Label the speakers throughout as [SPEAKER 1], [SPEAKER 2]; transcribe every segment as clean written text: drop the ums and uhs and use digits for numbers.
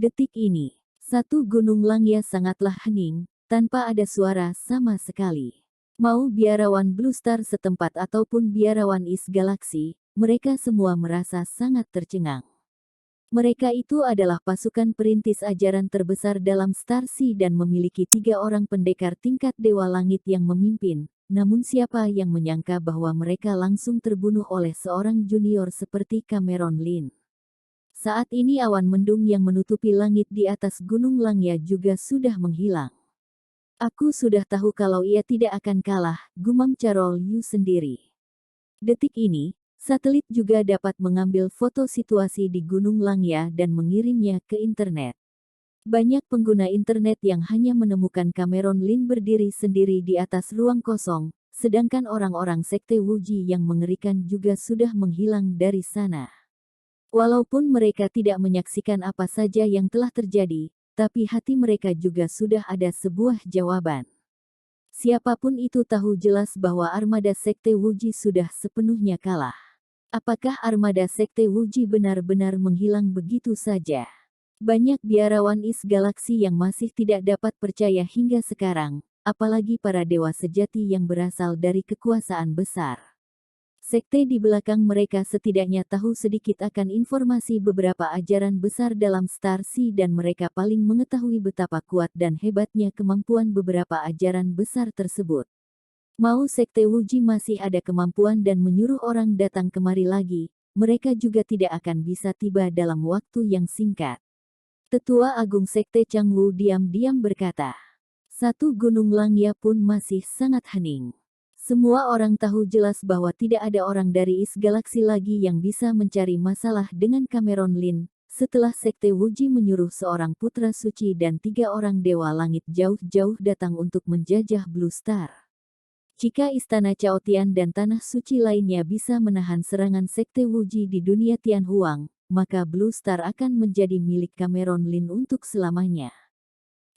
[SPEAKER 1] Detik ini, satu gunung Langya sangatlah hening, tanpa ada suara sama sekali. Mau biarawan Blue Star setempat ataupun biarawan Is Galaxy, mereka semua merasa sangat tercengang. Mereka itu adalah pasukan perintis ajaran terbesar dalam Star Sea dan memiliki 3 orang pendekar tingkat Dewa Langit yang memimpin, namun siapa yang menyangka bahwa mereka langsung terbunuh oleh seorang junior seperti Cameron Lin. Saat ini awan mendung yang menutupi langit di atas Gunung Langya juga sudah menghilang. Aku sudah tahu kalau ia tidak akan kalah, gumam Carol Yu sendiri. Detik ini, satelit juga dapat mengambil foto situasi di Gunung Langya dan mengirimnya ke internet. Banyak pengguna internet yang hanya menemukan Cameron Lin berdiri sendiri di atas ruang kosong, sedangkan orang-orang sekte Wuji yang mengerikan juga sudah menghilang dari sana. Walaupun mereka tidak menyaksikan apa saja yang telah terjadi, tapi hati mereka juga sudah ada sebuah jawaban. Siapapun itu tahu jelas bahwa armada sekte Wuji sudah sepenuhnya kalah. Apakah armada sekte Wuji benar-benar menghilang begitu saja? Banyak biarawan Is Galaxy yang masih tidak dapat percaya hingga sekarang, apalagi para dewa sejati yang berasal dari kekuasaan besar. Sekte di belakang mereka setidaknya tahu sedikit akan informasi beberapa ajaran besar dalam Star Sea dan mereka paling mengetahui betapa kuat dan hebatnya kemampuan beberapa ajaran besar tersebut. Mau sekte Wuji masih ada kemampuan dan menyuruh orang datang kemari lagi, mereka juga tidak akan bisa tiba dalam waktu yang singkat. Tetua Agung Sekte Changwu diam-diam berkata, satu Gunung Langya pun masih sangat hening. Semua orang tahu jelas bahwa tidak ada orang dari Is Galaxy lagi yang bisa mencari masalah dengan Cameron Lin, setelah Sekte Wuji menyuruh seorang putra suci dan 3 orang dewa langit jauh-jauh datang untuk menjajah Blue Star. Jika Istana Chaotian dan Tanah Suci lainnya bisa menahan serangan Sekte Wuji di dunia Tianhuang, maka Blue Star akan menjadi milik Cameron Lin untuk selamanya.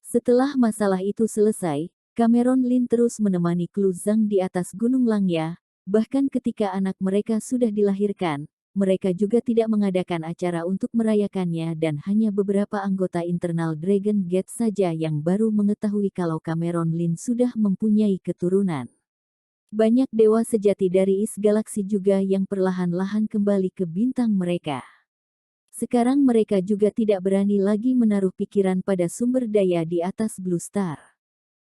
[SPEAKER 1] Setelah masalah itu selesai, Cameron Lin terus menemani Klu Zhang di atas Gunung Langya, bahkan ketika anak mereka sudah dilahirkan, mereka juga tidak mengadakan acara untuk merayakannya dan hanya beberapa anggota internal Dragon Gate saja yang baru mengetahui kalau Cameron Lin sudah mempunyai keturunan. Banyak dewa sejati dari Is Galaxy juga yang perlahan-lahan kembali ke bintang mereka. Sekarang mereka juga tidak berani lagi menaruh pikiran pada sumber daya di atas Blue Star.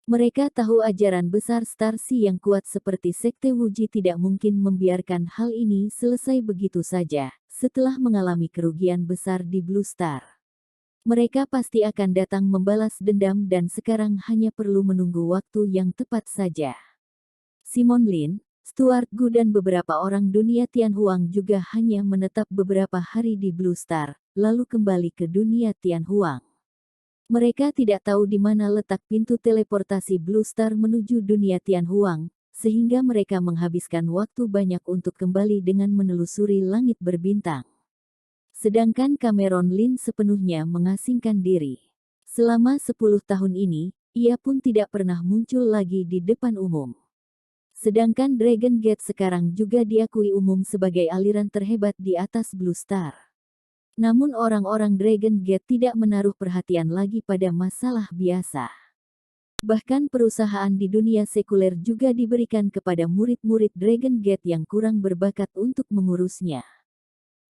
[SPEAKER 1] Mereka tahu ajaran besar Star Sea yang kuat seperti Sekte Wuji tidak mungkin membiarkan hal ini selesai begitu saja, setelah mengalami kerugian besar di Blue Star. Mereka pasti akan datang membalas dendam dan sekarang hanya perlu menunggu waktu yang tepat saja. Simon Lin, Stuart Gu dan beberapa orang dunia Tianhuang juga hanya menetap beberapa hari di Blue Star, lalu kembali ke dunia Tianhuang. Mereka tidak tahu di mana letak pintu teleportasi Blue Star menuju dunia Tianhuang, sehingga mereka menghabiskan waktu banyak untuk kembali dengan menelusuri langit berbintang. Sedangkan Cameron Lin sepenuhnya mengasingkan diri. Selama 10 tahun ini, ia pun tidak pernah muncul lagi di depan umum. Sedangkan Dragon Gate sekarang juga diakui umum sebagai aliran terhebat di atas Blue Star. Namun orang-orang Dragon Gate tidak menaruh perhatian lagi pada masalah biasa. Bahkan perusahaan di dunia sekuler juga diberikan kepada murid-murid Dragon Gate yang kurang berbakat untuk mengurusnya.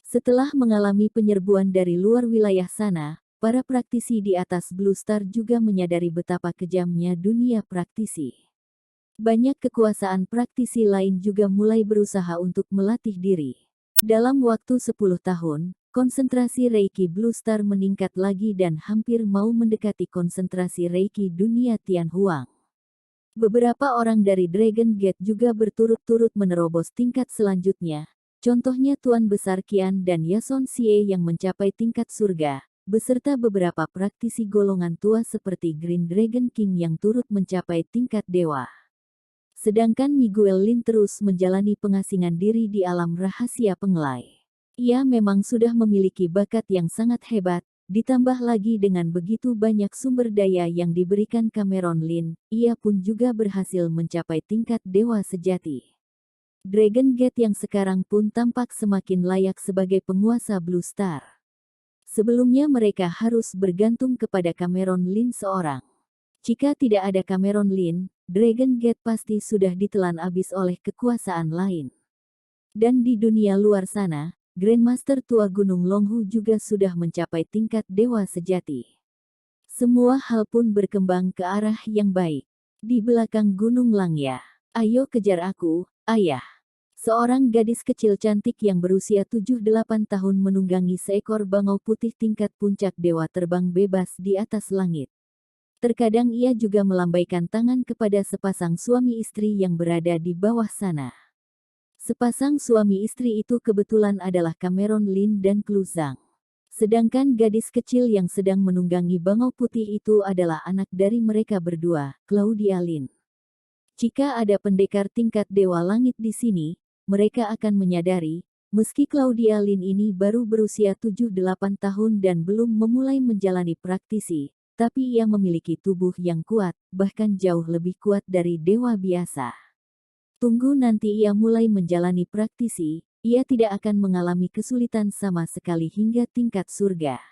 [SPEAKER 1] Setelah mengalami penyerbuan dari luar wilayah sana, para praktisi di atas Blue Star juga menyadari betapa kejamnya dunia praktisi. Banyak kekuasaan praktisi lain juga mulai berusaha untuk melatih diri. Dalam waktu 10 tahun, konsentrasi Reiki Blue Star meningkat lagi dan hampir mau mendekati konsentrasi Reiki dunia Tianhuang. Beberapa orang dari Dragon Gate juga berturut-turut menerobos tingkat selanjutnya, contohnya Tuan Besar Qian dan Yason Xie yang mencapai tingkat surga, beserta beberapa praktisi golongan tua seperti Green Dragon King yang turut mencapai tingkat dewa. Sedangkan Miguel Lin terus menjalani pengasingan diri di alam rahasia pengelai. Ia memang sudah memiliki bakat yang sangat hebat, ditambah lagi dengan begitu banyak sumber daya yang diberikan Cameron Lin, ia pun juga berhasil mencapai tingkat dewa sejati. Dragon Gate yang sekarang pun tampak semakin layak sebagai penguasa Blue Star. Sebelumnya mereka harus bergantung kepada Cameron Lin seorang. Jika tidak ada Cameron Lin, Dragon Gate pasti sudah ditelan abis oleh kekuasaan lain. Dan di dunia luar sana, Grandmaster tua Gunung Longhu juga sudah mencapai tingkat dewa sejati. Semua hal pun berkembang ke arah yang baik. Di belakang Gunung Langya, ayo kejar aku, ayah. Seorang gadis kecil cantik yang berusia 7-8 tahun menunggangi seekor bangau putih tingkat puncak dewa terbang bebas di atas langit. Terkadang ia juga melambaikan tangan kepada sepasang suami istri yang berada di bawah sana. Sepasang suami istri itu kebetulan adalah Cameron Lin dan Klu Zhang. Sedangkan gadis kecil yang sedang menunggangi bangau putih itu adalah anak dari mereka berdua, Claudia Lin. Jika ada pendekar tingkat dewa langit di sini, mereka akan menyadari, meski Claudia Lin ini baru berusia 7-8 tahun dan belum memulai menjalani praktisi, tapi ia memiliki tubuh yang kuat, bahkan jauh lebih kuat dari dewa biasa. Tunggu nanti ia mulai menjalani praktisi, ia tidak akan mengalami kesulitan sama sekali hingga tingkat surga.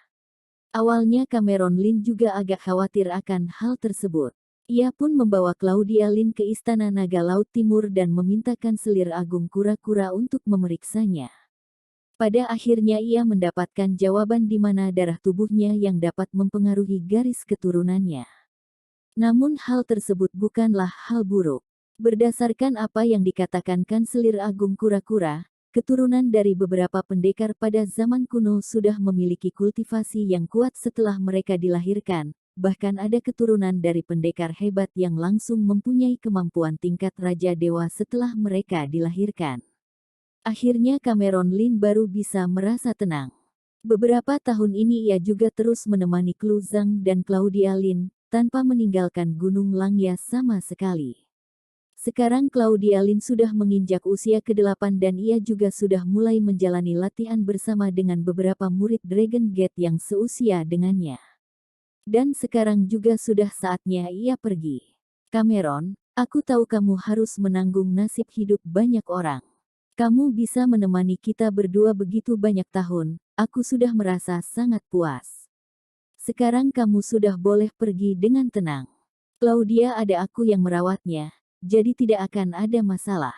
[SPEAKER 1] Awalnya Cameron Lin juga agak khawatir akan hal tersebut. Ia pun membawa Claudia Lin ke Istana Naga Laut Timur dan meminta Kanselir Agung Kura-Kura untuk memeriksanya. Pada akhirnya ia mendapatkan jawaban di mana darah tubuhnya yang dapat mempengaruhi garis keturunannya. Namun hal tersebut bukanlah hal buruk. Berdasarkan apa yang dikatakan Kanselir Agung Kura-Kura, keturunan dari beberapa pendekar pada zaman kuno sudah memiliki kultivasi yang kuat setelah mereka dilahirkan. Bahkan ada keturunan dari pendekar hebat yang langsung mempunyai kemampuan tingkat Raja Dewa setelah mereka dilahirkan. Akhirnya Cameron Lin baru bisa merasa tenang. Beberapa tahun ini ia juga terus menemani Klu Zhang dan Claudia Lin, tanpa meninggalkan Gunung Langya sama sekali. Sekarang Claudia Lin sudah menginjak usia ke-8 dan ia juga sudah mulai menjalani latihan bersama dengan beberapa murid Dragon Gate yang seusia dengannya. Dan sekarang juga sudah saatnya ia pergi. Cameron, aku tahu kamu harus menanggung nasib hidup banyak orang. Kamu bisa menemani kita berdua begitu banyak tahun, aku sudah merasa sangat puas. Sekarang kamu sudah boleh pergi dengan tenang. Claudia ada aku yang merawatnya, jadi tidak akan ada masalah.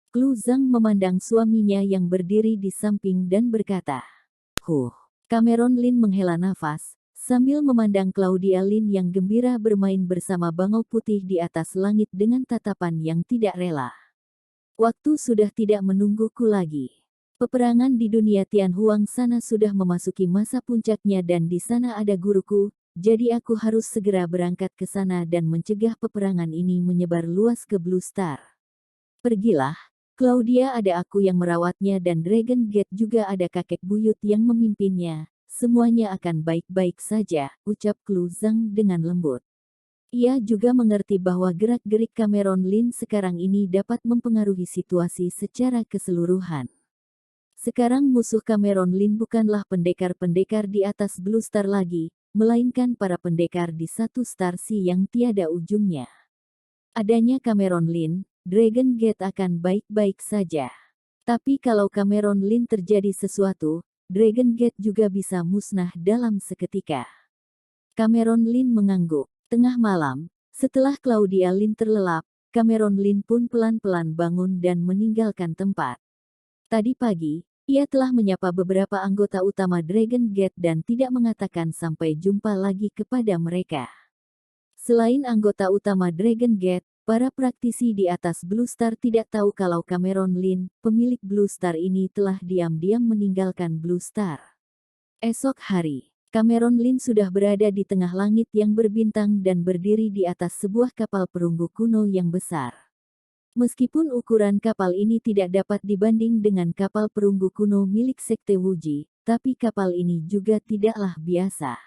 [SPEAKER 1] Klu Zhang memandang suaminya yang berdiri di samping dan berkata, Cameron Lin menghela nafas, sambil memandang Claudia Lin yang gembira bermain bersama bangau putih di atas langit dengan tatapan yang tidak rela. Waktu sudah tidak menungguku lagi. Peperangan di dunia Tianhuang sana sudah memasuki masa puncaknya dan di sana ada guruku, jadi aku harus segera berangkat ke sana dan mencegah peperangan ini menyebar luas ke Blue Star. Pergilah, Claudia ada aku yang merawatnya dan Dragon Gate juga ada kakek buyut yang memimpinnya. Semuanya akan baik-baik saja, ucap Klu Zhang dengan lembut. Ia juga mengerti bahwa gerak-gerik Cameron Lin sekarang ini dapat mempengaruhi situasi secara keseluruhan. Sekarang musuh Cameron Lin bukanlah pendekar-pendekar di atas Blue Star lagi, melainkan para pendekar di satu Star Sea yang tiada ujungnya. Adanya Cameron Lin, Dragon Gate akan baik-baik saja. Tapi kalau Cameron Lin terjadi sesuatu, Dragon Gate juga bisa musnah dalam seketika. Cameron Lin mengangguk. Tengah malam, setelah Claudia Lin terlelap, Cameron Lin pun pelan-pelan bangun dan meninggalkan tempat. Tadi pagi, ia telah menyapa beberapa anggota utama Dragon Gate dan tidak mengatakan sampai jumpa lagi kepada mereka. Selain anggota utama Dragon Gate, para praktisi di atas Blue Star tidak tahu kalau Cameron Lin, pemilik Blue Star ini telah diam-diam meninggalkan Blue Star. Esok hari, Cameron Lin sudah berada di tengah langit yang berbintang dan berdiri di atas sebuah kapal perunggu kuno yang besar. Meskipun ukuran kapal ini tidak dapat dibanding dengan kapal perunggu kuno milik Sekte Wuji, tapi kapal ini juga tidaklah biasa.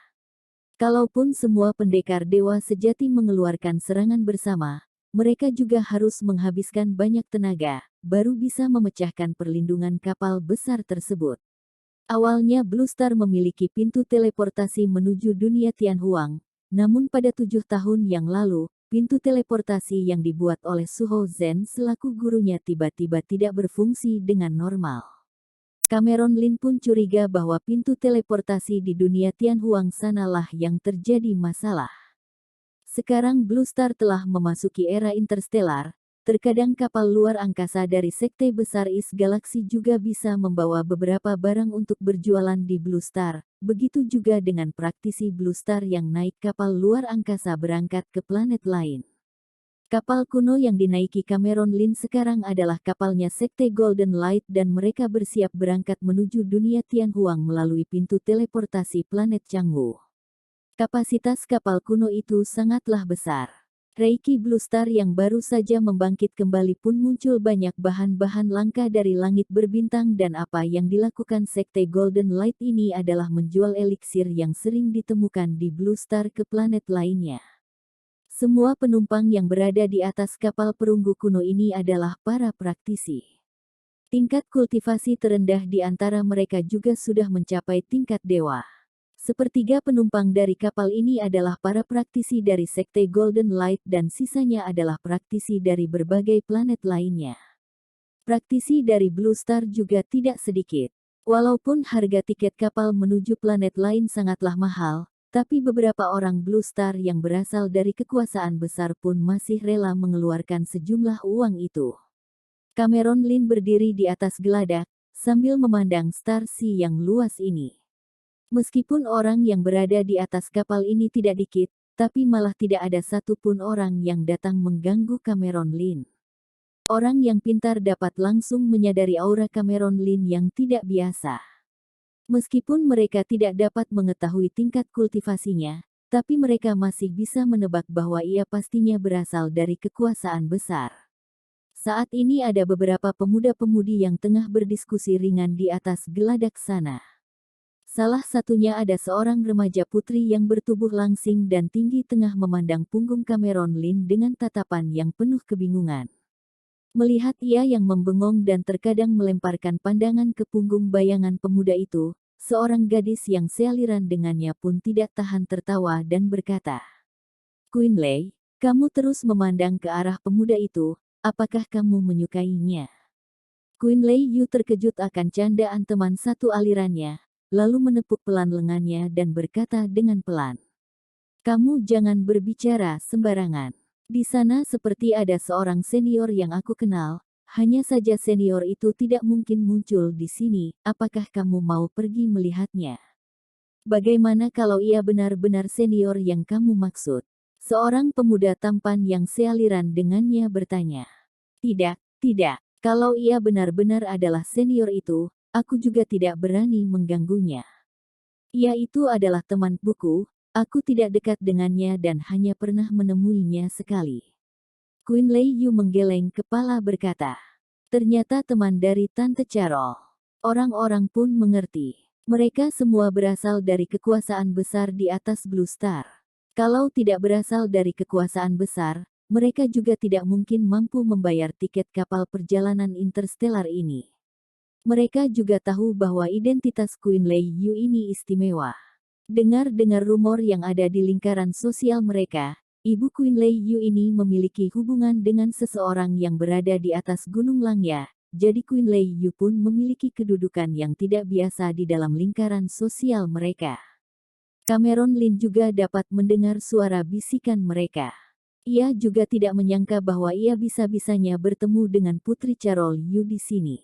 [SPEAKER 1] Kalaupun semua pendekar dewa sejati mengeluarkan serangan bersama, mereka juga harus menghabiskan banyak tenaga, baru bisa memecahkan perlindungan kapal besar tersebut. Awalnya Blue Star memiliki pintu teleportasi menuju dunia Tianhuang, namun pada 7 tahun yang lalu, pintu teleportasi yang dibuat oleh Suho Zhen selaku gurunya tiba-tiba tidak berfungsi dengan normal. Cameron Lin pun curiga bahwa pintu teleportasi di dunia Tianhuang sanalah yang terjadi masalah. Sekarang Blue Star telah memasuki era interstellar. Terkadang kapal luar angkasa dari sekte besar Is Galaxy juga bisa membawa beberapa barang untuk berjualan di Blue Star. Begitu juga dengan praktisi Blue Star yang naik kapal luar angkasa berangkat ke planet lain. Kapal kuno yang dinaiki Cameron Lin sekarang adalah kapalnya sekte Golden Light dan mereka bersiap berangkat menuju dunia Tianhuang melalui pintu teleportasi planet Chang'e. Kapasitas kapal kuno itu sangatlah besar. Reiki Blue Star yang baru saja membangkit kembali pun muncul banyak bahan-bahan langka dari langit berbintang dan apa yang dilakukan sekte Golden Light ini adalah menjual eliksir yang sering ditemukan di Blue Star ke planet lainnya. Semua penumpang yang berada di atas kapal perunggu kuno ini adalah para praktisi. Tingkat kultivasi terendah di antara mereka juga sudah mencapai tingkat dewa. Sepertiga penumpang dari kapal ini adalah para praktisi dari sekte Golden Light dan sisanya adalah praktisi dari berbagai planet lainnya. Praktisi dari Blue Star juga tidak sedikit. Walaupun harga tiket kapal menuju planet lain sangatlah mahal, tapi beberapa orang Blue Star yang berasal dari kekuasaan besar pun masih rela mengeluarkan sejumlah uang itu. Cameron Lin berdiri di atas geladak, sambil memandang Star Sea yang luas ini. Meskipun orang yang berada di atas kapal ini tidak dikit, tapi malah tidak ada satupun orang yang datang mengganggu Cameron Lin. Orang yang pintar dapat langsung menyadari aura Cameron Lin yang tidak biasa. Meskipun mereka tidak dapat mengetahui tingkat kultivasinya, tapi mereka masih bisa menebak bahwa ia pastinya berasal dari kekuasaan besar. Saat ini ada beberapa pemuda-pemudi yang tengah berdiskusi ringan di atas geladak sana. Salah satunya ada seorang remaja putri yang bertubuh langsing dan tinggi tengah memandang punggung Cameron Lin dengan tatapan yang penuh kebingungan. Melihat ia yang membengong dan terkadang melemparkan pandangan ke punggung bayangan pemuda itu, seorang gadis yang sealiran dengannya pun tidak tahan tertawa dan berkata, "Queen Lei, kamu terus memandang ke arah pemuda itu, apakah kamu menyukainya?" Queen Lei Yu terkejut akan candaan teman satu alirannya, lalu menepuk pelan lengannya dan berkata dengan pelan, "Kamu jangan berbicara sembarangan. Di sana seperti ada seorang senior yang aku kenal, hanya saja senior itu tidak mungkin muncul di sini, apakah kamu mau pergi melihatnya? Bagaimana kalau ia benar-benar senior yang kamu maksud?" Seorang pemuda tampan yang sealiran dengannya bertanya. "Tidak, tidak. Kalau ia benar-benar adalah senior itu, aku juga tidak berani mengganggunya. Ia itu adalah teman buku, aku tidak dekat dengannya dan hanya pernah menemuinya sekali." Queen Lei Yu menggeleng kepala berkata, "Ternyata teman dari Tante Carol." Orang-orang pun mengerti. Mereka semua berasal dari kekuasaan besar di atas Blue Star. Kalau tidak berasal dari kekuasaan besar, mereka juga tidak mungkin mampu membayar tiket kapal perjalanan interstellar ini. Mereka juga tahu bahwa identitas Queen Lei Yu ini istimewa. Dengar-dengar rumor yang ada di lingkaran sosial mereka, Ibu Queen Lei Yu ini memiliki hubungan dengan seseorang yang berada di atas Gunung Langya, jadi Queen Lei Yu pun memiliki kedudukan yang tidak biasa di dalam lingkaran sosial mereka. Cameron Lin juga dapat mendengar suara bisikan mereka. Ia juga tidak menyangka bahwa ia bisa-bisanya bertemu dengan Putri Carol Yu di sini.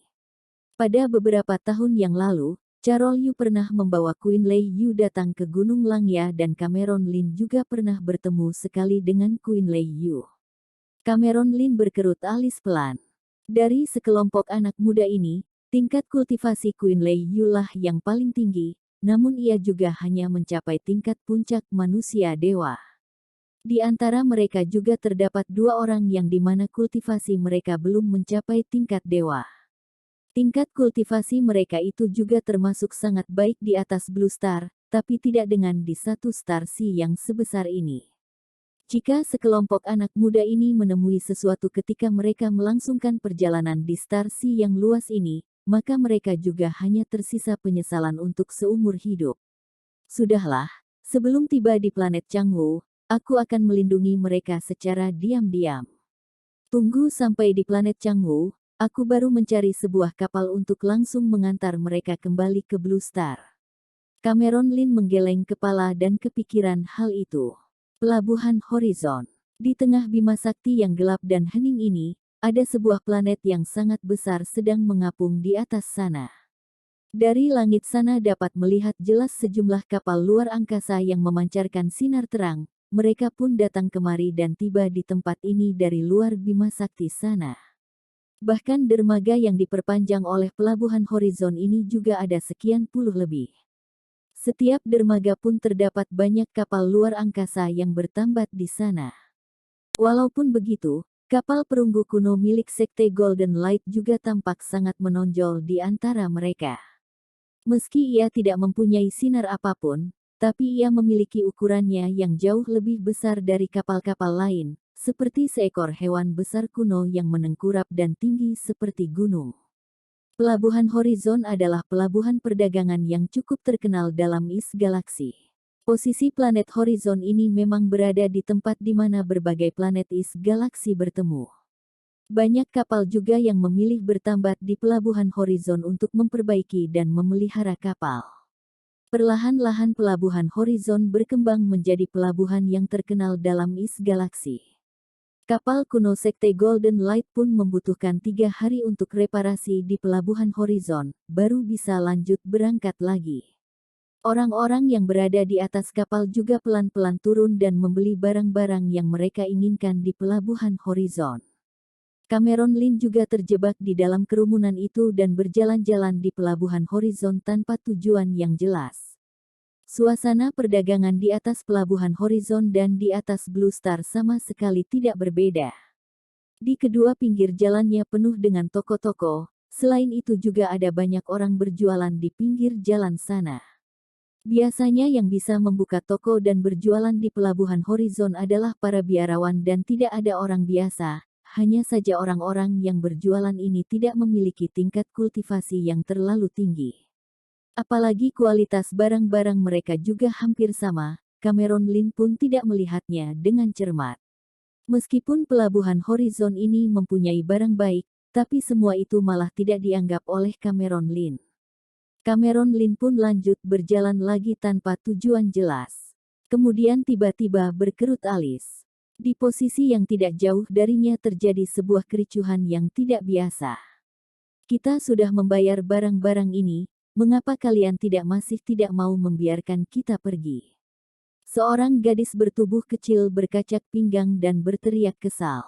[SPEAKER 1] Pada beberapa tahun yang lalu, Carol Yu pernah membawa Queen Lei Yu datang ke Gunung Langya dan Cameron Lin juga pernah bertemu sekali dengan Queen Lei Yu. Cameron Lin berkerut alis pelan. Dari sekelompok anak muda ini, tingkat kultivasi Queen Lei Yu lah yang paling tinggi, namun ia juga hanya mencapai tingkat puncak manusia dewa. Di antara mereka juga terdapat dua orang yang dimana kultivasi mereka belum mencapai tingkat dewa. Tingkat kultivasi mereka itu juga termasuk sangat baik di atas Blue Star, tapi tidak dengan di satu Star Sea yang sebesar ini. Jika sekelompok anak muda ini menemui sesuatu ketika mereka melangsungkan perjalanan di Star Sea yang luas ini, maka mereka juga hanya tersisa penyesalan untuk seumur hidup. Sudahlah, sebelum tiba di planet Chang'e, aku akan melindungi mereka secara diam-diam. Tunggu sampai di planet Chang'e, aku baru mencari sebuah kapal untuk langsung mengantar mereka kembali ke Blue Star. Cameron Lin menggeleng kepala dan kepikiran hal itu. Pelabuhan Horizon. Di tengah Bima Sakti yang gelap dan hening ini, ada sebuah planet yang sangat besar sedang mengapung di atas sana. Dari langit sana dapat melihat jelas sejumlah kapal luar angkasa yang memancarkan sinar terang. Mereka pun datang kemari dan tiba di tempat ini dari luar Bima Sakti sana. Bahkan dermaga yang diperpanjang oleh pelabuhan Horizon ini juga ada sekian puluh lebih. Setiap dermaga pun terdapat banyak kapal luar angkasa yang bertambat di sana. Walaupun begitu, kapal perunggu kuno milik Sekte Golden Light juga tampak sangat menonjol di antara mereka. Meski ia tidak mempunyai sinar apapun, tapi ia memiliki ukurannya yang jauh lebih besar dari kapal-kapal lain, seperti seekor hewan besar kuno yang menengkurap dan tinggi seperti gunung. Pelabuhan Horizon adalah pelabuhan perdagangan yang cukup terkenal dalam is galaksi. Posisi planet Horizon ini memang berada di tempat di mana berbagai planet is galaksi bertemu. Banyak kapal juga yang memilih bertambat di pelabuhan Horizon untuk memperbaiki dan memelihara kapal. Perlahan-lahan pelabuhan Horizon berkembang menjadi pelabuhan yang terkenal dalam is galaksi. Kapal kuno Sekte Golden Light pun membutuhkan 3 hari untuk reparasi di pelabuhan Horizon, baru bisa lanjut berangkat lagi. Orang-orang yang berada di atas kapal juga pelan-pelan turun dan membeli barang-barang yang mereka inginkan di pelabuhan Horizon. Cameron Lin juga terjebak di dalam kerumunan itu dan berjalan-jalan di pelabuhan Horizon tanpa tujuan yang jelas. Suasana perdagangan di atas pelabuhan Horizon dan di atas Blue Star sama sekali tidak berbeda. Di kedua pinggir jalannya penuh dengan toko-toko, selain itu juga ada banyak orang berjualan di pinggir jalan sana. Biasanya yang bisa membuka toko dan berjualan di pelabuhan Horizon adalah para biarawan dan tidak ada orang biasa, hanya saja orang-orang yang berjualan ini tidak memiliki tingkat kultivasi yang terlalu tinggi. Apalagi kualitas barang-barang mereka juga hampir sama, Cameron Lin pun tidak melihatnya dengan cermat. Meskipun pelabuhan Horizon ini mempunyai barang baik, tapi semua itu malah tidak dianggap oleh Cameron Lin. Cameron Lin pun lanjut berjalan lagi tanpa tujuan jelas. Kemudian tiba-tiba berkerut alis. Di posisi yang tidak jauh darinya terjadi sebuah kericuhan yang tidak biasa. Kita sudah membayar barang-barang ini, mengapa kalian masih tidak mau membiarkan kita pergi? Seorang gadis bertubuh kecil berkacak pinggang dan berteriak kesal.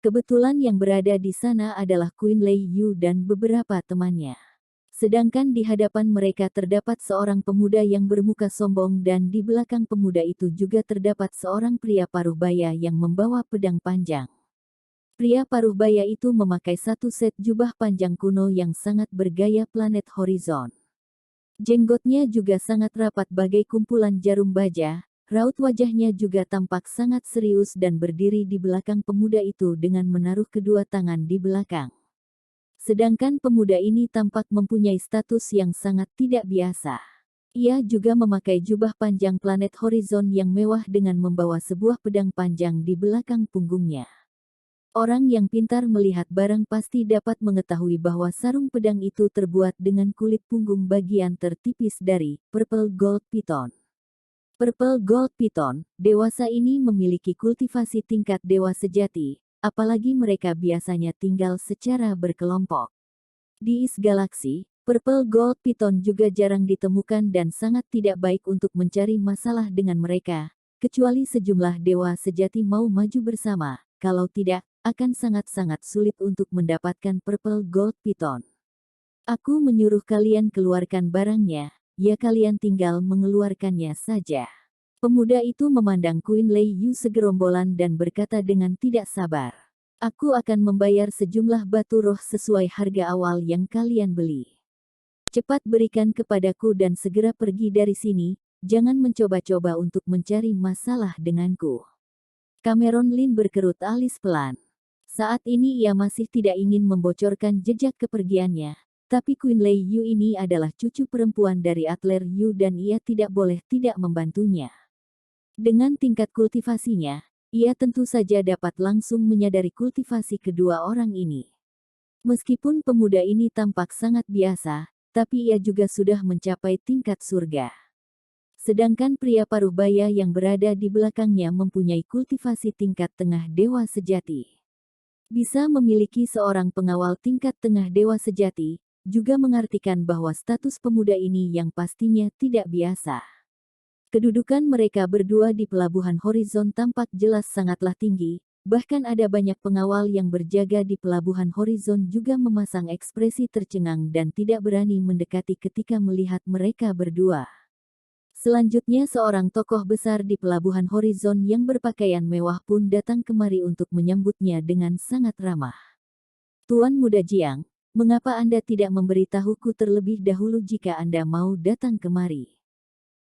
[SPEAKER 1] Kebetulan yang berada di sana adalah Queen Lei Yu dan beberapa temannya. Sedangkan di hadapan mereka terdapat seorang pemuda yang bermuka sombong dan di belakang pemuda itu juga terdapat seorang pria paruh baya yang membawa pedang panjang. Pria paruh baya itu memakai satu set jubah panjang kuno yang sangat bergaya planet Horizon. Jenggotnya juga sangat rapat bagai kumpulan jarum baja, raut wajahnya juga tampak sangat serius dan berdiri di belakang pemuda itu dengan menaruh kedua tangan di belakang. Sedangkan pemuda ini tampak mempunyai status yang sangat tidak biasa. Ia juga memakai jubah panjang planet Horizon yang mewah dengan membawa sebuah pedang panjang di belakang punggungnya. Orang yang pintar melihat barang pasti dapat mengetahui bahwa sarung pedang itu terbuat dengan kulit punggung bagian tertipis dari Purple Gold Python. Purple Gold Python, dewasa ini memiliki kultivasi tingkat dewa sejati. Apalagi mereka biasanya tinggal secara berkelompok. Di is galaksi, Purple Gold Python juga jarang ditemukan dan sangat tidak baik untuk mencari masalah dengan mereka, kecuali sejumlah dewa sejati mau maju bersama, kalau tidak, akan sangat-sangat sulit untuk mendapatkan Purple Gold Python. Aku menyuruh kalian keluarkan barangnya, ya kalian tinggal mengeluarkannya saja. Pemuda itu memandang Queen Lei Yu segerombolan dan berkata dengan tidak sabar. Aku akan membayar sejumlah batu roh sesuai harga awal yang kalian beli. Cepat berikan kepadaku dan segera pergi dari sini, jangan mencoba-coba untuk mencari masalah denganku. Cameron Lin berkerut alis pelan. Saat ini ia masih tidak ingin membocorkan jejak kepergiannya, tapi Queen Lei Yu ini adalah cucu perempuan dari Adler Yu dan ia tidak boleh tidak membantunya. Dengan tingkat kultivasinya, ia tentu saja dapat langsung menyadari kultivasi kedua orang ini. Meskipun pemuda ini tampak sangat biasa, tapi ia juga sudah mencapai tingkat surga. Sedangkan pria Parubaya yang berada di belakangnya mempunyai kultivasi tingkat tengah dewa sejati. Bisa memiliki seorang pengawal tingkat tengah dewa sejati, juga mengartikan bahwa status pemuda ini yang pastinya tidak biasa. Kedudukan mereka berdua di pelabuhan Horizon tampak jelas sangatlah tinggi, bahkan ada banyak pengawal yang berjaga di pelabuhan Horizon juga memasang ekspresi tercengang dan tidak berani mendekati ketika melihat mereka berdua. Selanjutnya seorang tokoh besar di pelabuhan Horizon yang berpakaian mewah pun datang kemari untuk menyambutnya dengan sangat ramah. Tuan Muda Jiang, mengapa Anda tidak memberitahuku terlebih dahulu jika Anda mau datang kemari?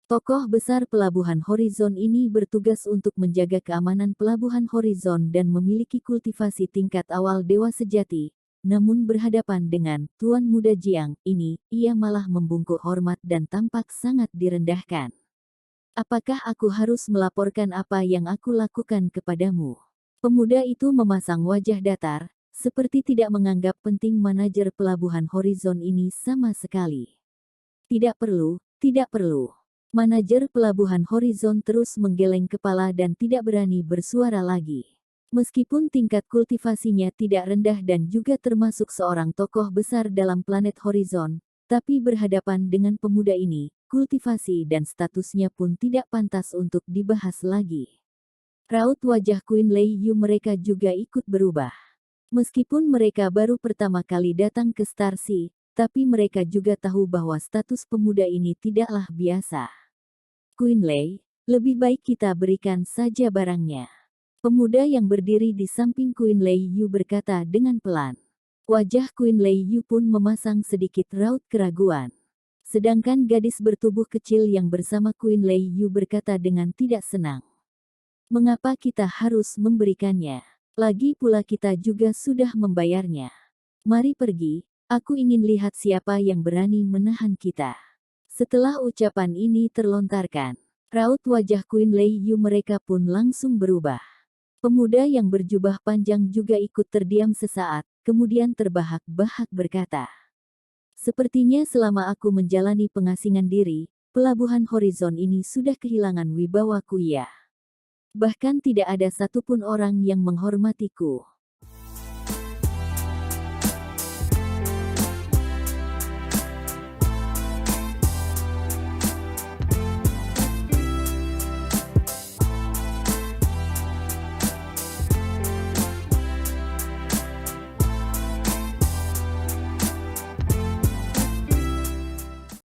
[SPEAKER 1] Tokoh besar pelabuhan Horizon ini bertugas untuk menjaga keamanan pelabuhan Horizon dan memiliki kultivasi tingkat awal dewa sejati. Namun berhadapan dengan Tuan Muda Jiang ini, ia malah membungkuk hormat dan tampak sangat direndahkan. Apakah aku harus melaporkan apa yang aku lakukan kepadamu? Pemuda itu memasang wajah datar, seperti tidak menganggap penting manajer pelabuhan Horizon ini sama sekali. Tidak perlu, tidak perlu. Manajer pelabuhan Horizon terus menggeleng kepala dan tidak berani bersuara lagi. Meskipun tingkat kultivasinya tidak rendah dan juga termasuk seorang tokoh besar dalam planet Horizon, tapi berhadapan dengan pemuda ini, kultivasi dan statusnya pun tidak pantas untuk dibahas lagi. Raut wajah Queen Lei Yu mereka juga ikut berubah. Meskipun mereka baru pertama kali datang ke Star Sea, tapi mereka juga tahu bahwa status pemuda ini tidaklah biasa. Queen Lei, lebih baik kita berikan saja barangnya. Pemuda yang berdiri di samping Queen Lei Yu berkata dengan pelan. Wajah Queen Lei Yu pun memasang sedikit raut keraguan. Sedangkan gadis bertubuh kecil yang bersama Queen Lei Yu berkata dengan tidak senang. Mengapa kita harus memberikannya? Lagi pula kita juga sudah membayarnya. Mari pergi, aku ingin lihat siapa yang berani menahan kita. Setelah ucapan ini terlontarkan, raut wajah Queen Lei Yu mereka pun langsung berubah. Pemuda yang berjubah panjang juga ikut terdiam sesaat, kemudian terbahak-bahak berkata. Sepertinya selama aku menjalani pengasingan diri, pelabuhan Horizon ini sudah kehilangan wibawaku ya. Bahkan tidak ada satupun orang yang menghormatiku.